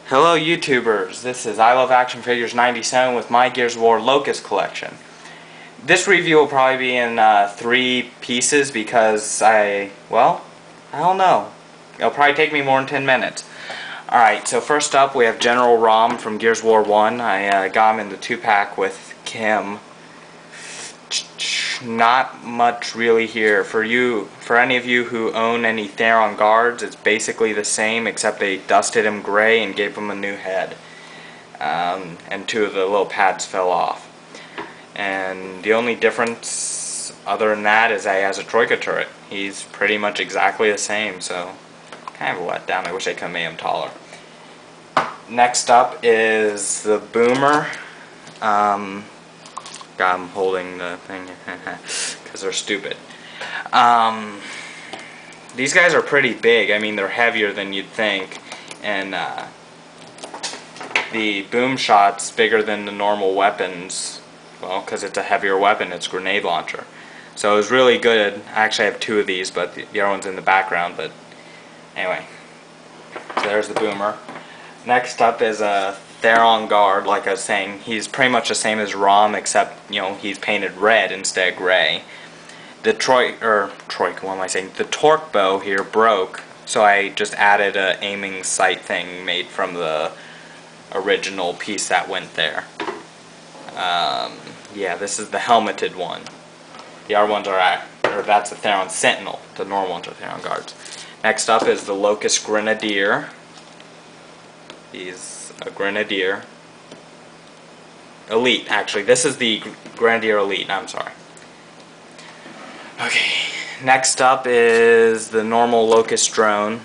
Hello YouTubers, this is I Love Action Figures 97 with my Gears of War Locust collection. This review will probably be in 3 pieces because I don't know. It'll probably take me more than 10 minutes. Alright, so first up we have General Rom from Gears of War 1. I got him in the 2-pack with Kim. Not much really here. For any of you who own any Theron guards, it's basically the same except they dusted him gray and gave him a new head. And 2 of the little pads fell off. And the only difference other than that is that he has a Troika turret. He's pretty much exactly the same, so kind of a letdown. I wish I could have made him taller. Next up is the Boomer. God, I'm holding the thing because they're stupid. These guys are pretty big. I mean, they're heavier than you'd think, and the boom shot's bigger than the normal weapons. Well, because it's a heavier weapon, it's a grenade launcher. So it was really good. I actually have 2 of these, but the other one's in the background. But anyway, so there's the Boomer. Next up is a Theron guard. Like I was saying, he's pretty much the same as Rom, except he's painted red instead of gray. The the torque bow here broke, so I just added a aiming sight thing made from the original piece that went there. Yeah, this is the helmeted one. The other ones that's the Theron Sentinel. The normal ones are Theron guards. Next up is the Locust Grenadier. He's a Grenadier. Elite, actually. This is the Grenadier Elite, I'm sorry. Okay, next up is the normal Locust drone.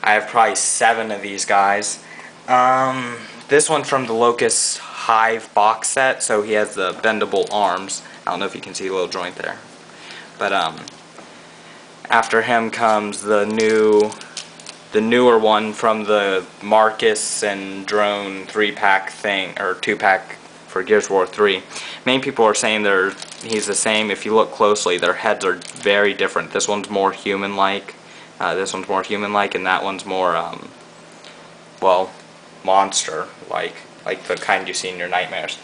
I have probably 7 of these guys. This one's from the Locust Hive box set, so he has the bendable arms. I don't know if you can see a little joint there. But after him comes the newer one from the Marcus and Drone 3-pack thing, or 2-pack for Gears of War 3. Many people are saying he's the same. If you look closely, their heads are very different. This one's more human-like, and that one's more, monster-like, like the kind you see in your nightmares.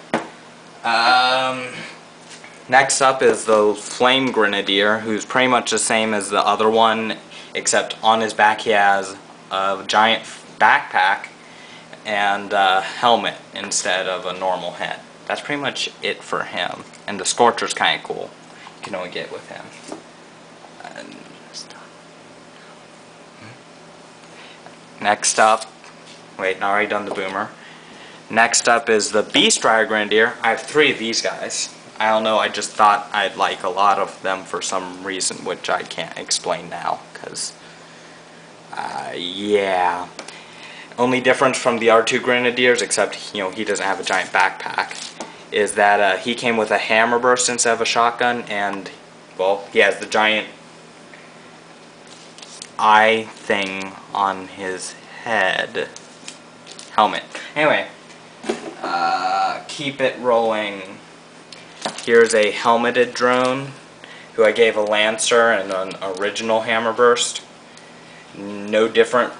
Next up is the Flame Grenadier, who's pretty much the same as the other one, except on his back he has a giant backpack and a helmet instead of a normal head. That's pretty much it for him. And the Scorcher's kind of cool. You can only get with him. Next up, wait, not already done the Boomer. Next up is the Beast Rider Grenadier. I have 3 of these guys. I don't know, I just thought I'd like a lot of them for some reason, which I can't explain now, because, yeah. Only difference from the R2 Grenadiers, except, he doesn't have a giant backpack, is that he came with a hammer burst instead of a shotgun, and, well, he has the giant eye thing on his head. Helmet. Anyway, keep it rolling. Here's a helmeted drone, who I gave a Lancer and an original hammer burst. No different.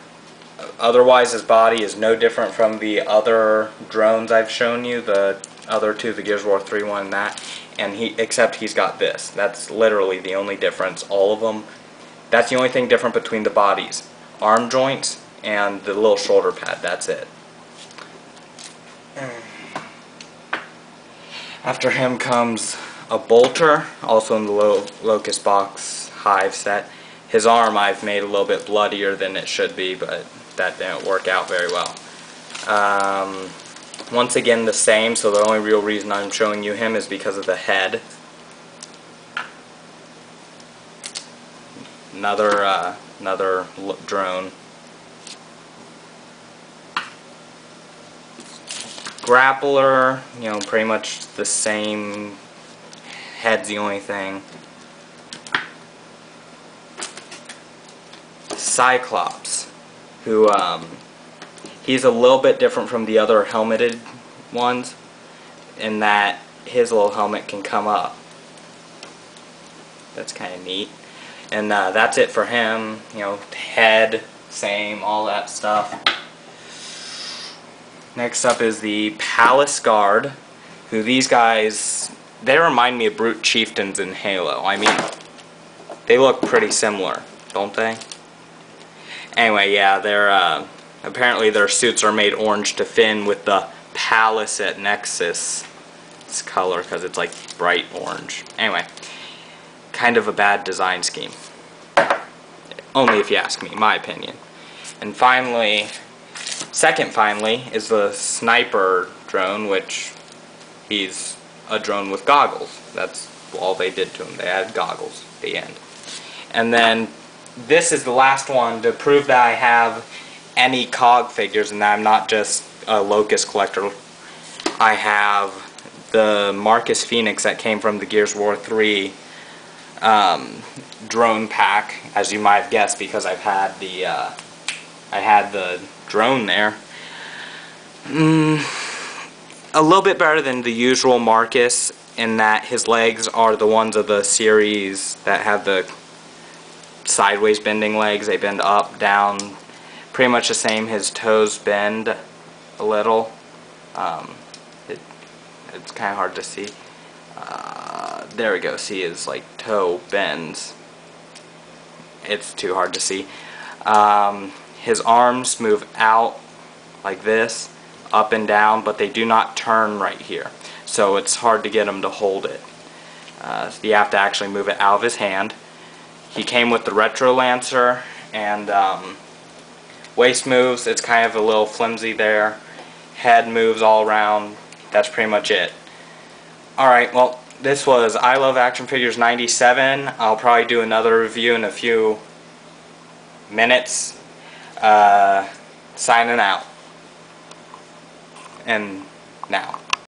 Otherwise, his body is no different from the other drones I've shown you. The other 2, the Gears of War 3 one and that. Except he's got this. That's literally the only difference. All of them. That's the only thing different between the bodies. Arm joints and the little shoulder pad. That's it. After him comes a Bolter, also in the Locust box Hive set. His arm I've made a little bit bloodier than it should be, but that didn't work out very well. Once again the same, so the only real reason I'm showing you him is because of the head. Another drone. Grappler, pretty much the same. Head's the only thing. Cyclops, who, he's a little bit different from the other helmeted ones, in that his little helmet can come up. That's kind of neat. And that's it for him. Head, same, all that stuff. Next up is the Palace Guard, who these guys, they remind me of Brute Chieftains in Halo. I mean, they look pretty similar, don't they? Anyway, yeah, they're apparently their suits are made orange to fin with the Palace at Nexus. It's color because it's like bright orange. Anyway, kind of a bad design scheme. Only if you ask me, my opinion. And finally, second finally, is the sniper drone, which he's a drone with goggles. That's all they did to him. They added goggles at the end. And then this is the last one to prove that I have any COG figures and that I'm not just a Locust collector. I have the Marcus Phoenix that came from the Gears of War 3 drone pack, as you might have guessed, because I've had the I had the drone there. A little bit better than the usual Marcus in that his legs are the ones of the series that have the sideways bending legs. They bend up, down, pretty much the same. His toes bend a little. It's kind of hard to see. There we go. See, his like toe bends. It's too hard to see. His arms move out like this, up and down, but they do not turn right here. So it's hard to get him to hold it. You have to actually move it out of his hand. He came with the Retro Lancer and waist moves. It's kind of a little flimsy there. Head moves all around. That's pretty much it. Alright, well, this was I Love Action Figures 97. I'll probably do another review in a few minutes. Signing out. And now.